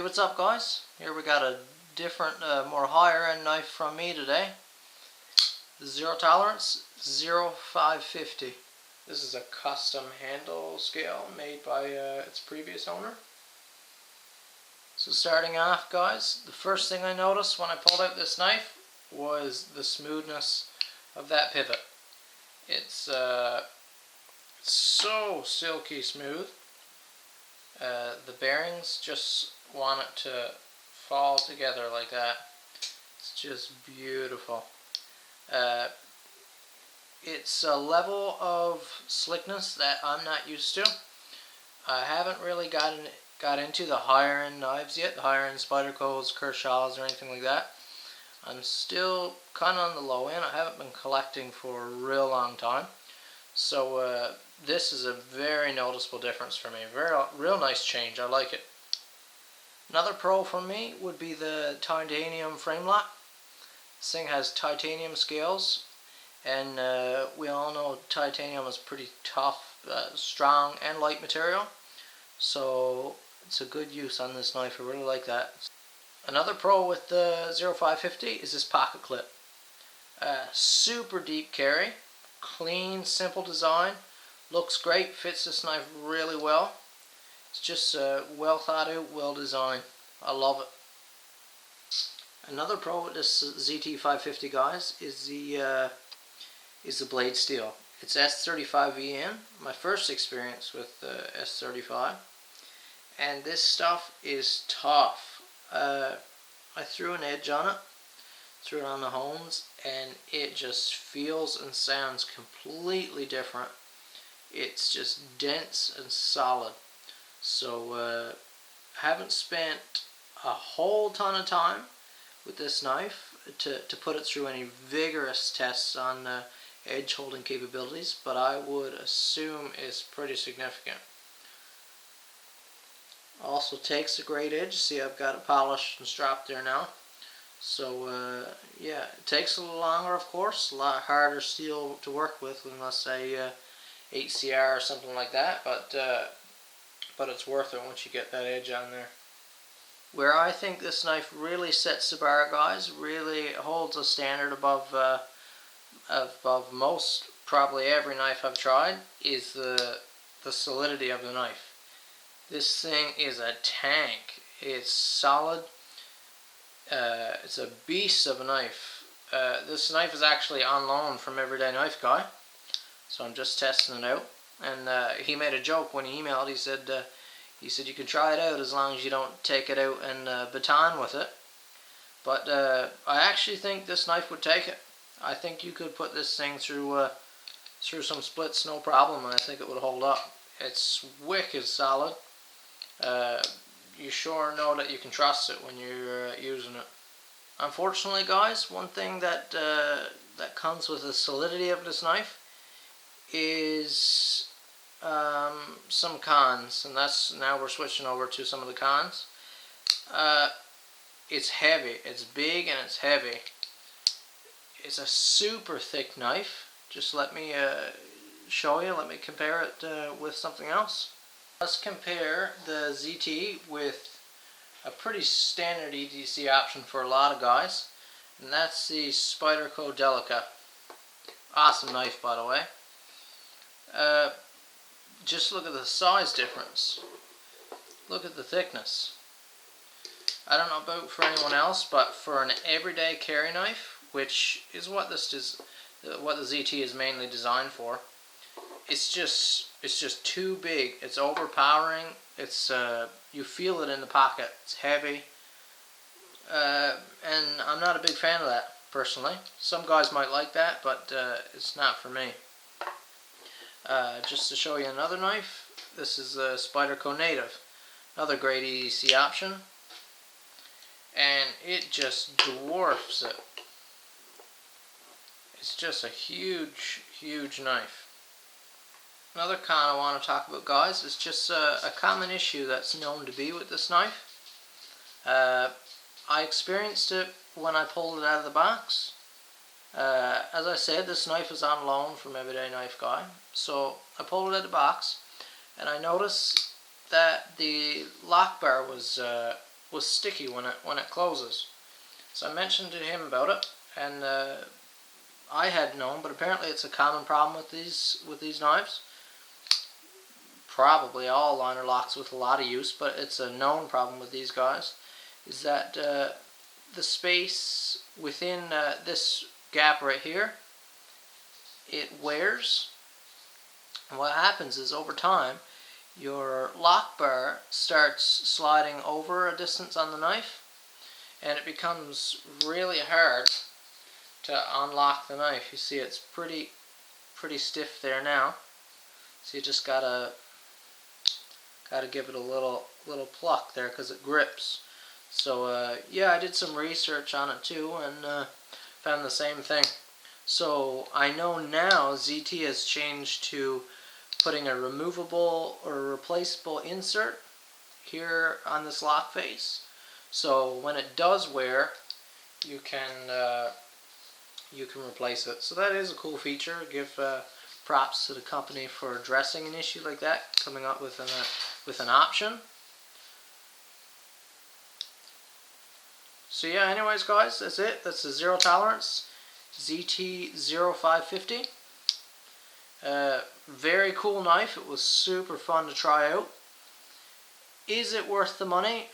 what's up guys? Here we got a different, more higher end knife from me today. Zero tolerance, 0550. This is a custom handle scale made by its previous owner. So starting off guys, the first thing I noticed when I pulled out this knife was the smoothness of that pivot. It's so silky smooth. The bearings just want it to fall together like that. It's just beautiful. It's a level of slickness that I'm not used to. I haven't really got into the higher end knives yet, the higher end Spydercos, Kershaws, or anything like that. I'm still kind of on the low end. I haven't been collecting for a real long time. So this is a very noticeable difference for me. Real nice change. I like it. Another pro for me would be the titanium frame lock. This thing has titanium scales, and we all know titanium is pretty tough, strong, and light material. So it's a good use on this knife. I really like that. Another pro with the 0550 is this pocket clip. Super deep carry, clean, simple design. Looks great, fits this knife really well. It's just well thought out, well designed. I love it. Another pro with this ZT550 guys is the blade steel. It's S35VN, my first experience with the S35, and this stuff is tough. I threw an edge on it, threw it on the hones, and it just feels and sounds completely different. It's just dense and solid. So I haven't spent a whole ton of time with this knife to put it through any vigorous tests on edge holding capabilities, but I would assume it's pretty significant. Also takes a great edge. See, I've got it polished and strapped there now. So yeah, it takes a little longer, of course, a lot harder steel to work with than, let's say, HCR or something like that, but it's worth it once you get that edge on there. Where I think this knife really sets the bar, guys, really holds a standard above most, probably every knife I've tried, is the solidity of the knife. This thing is a tank. It's solid. It's a beast of a knife. This knife is actually on loan from Everyday Knife Guy, so I'm just testing it out. And he made a joke when he emailed. He said you can try it out as long as you don't take it out and baton with it. But I actually think this knife would take it. I think you could put this thing through some splits, no problem, and I think it would hold up. It's wicked solid. You sure know that you can trust it when you're using it. Unfortunately, guys, one thing that comes with the solidity of this knife is some cons, and that's, now we're switching over to some of the cons. It's heavy. It's big and it's heavy. It's a super thick knife. Just let me show you. Let me compare it with something else. Let's compare the ZT with a pretty standard EDC option for a lot of guys, and that's the Spyderco Delica. Awesome knife, by the way. Just look at the size difference. Look at the thickness. I don't know about for anyone else, but for an everyday carry knife, which is what this is, what the ZT is mainly designed for, it's just too big. It's overpowering. It's you feel it in the pocket. It's heavy, and I'm not a big fan of that personally. Some guys might like that, but it's not for me. Just to show you another knife, this is a Spyderco Native, another great EDC option, and it just dwarfs it. It's just a huge, huge knife. Another con I want to talk about, guys, is just a common issue that's known to be with this knife. I experienced it when I pulled it out of the box. As I said, this knife is on loan from Everyday Knife Guy, so I pulled it out of the box, and I noticed that the lock bar was was sticky when it closes. So I mentioned to him about it, and I had known, but apparently it's a common problem with these knives. Probably all liner locks with a lot of use, but it's a known problem with these guys. Is that the space within this gap right here, it wears. And what happens is over time, your lock bar starts sliding over a distance on the knife, and it becomes really hard to unlock the knife. You see it's pretty stiff there now, so you just gotta give it a little pluck there because it grips. So yeah, I did some research on it too, and found the same thing. So I know now ZT has changed to putting a removable or replaceable insert here on this lock face. So when it does wear, you can replace it. So that is a cool feature. Give props to the company for addressing an issue like that, coming up with an option. So yeah, anyways guys, that's it. That's the Zero Tolerance ZT0550. Very cool knife. It was super fun to try out. Is it worth the money?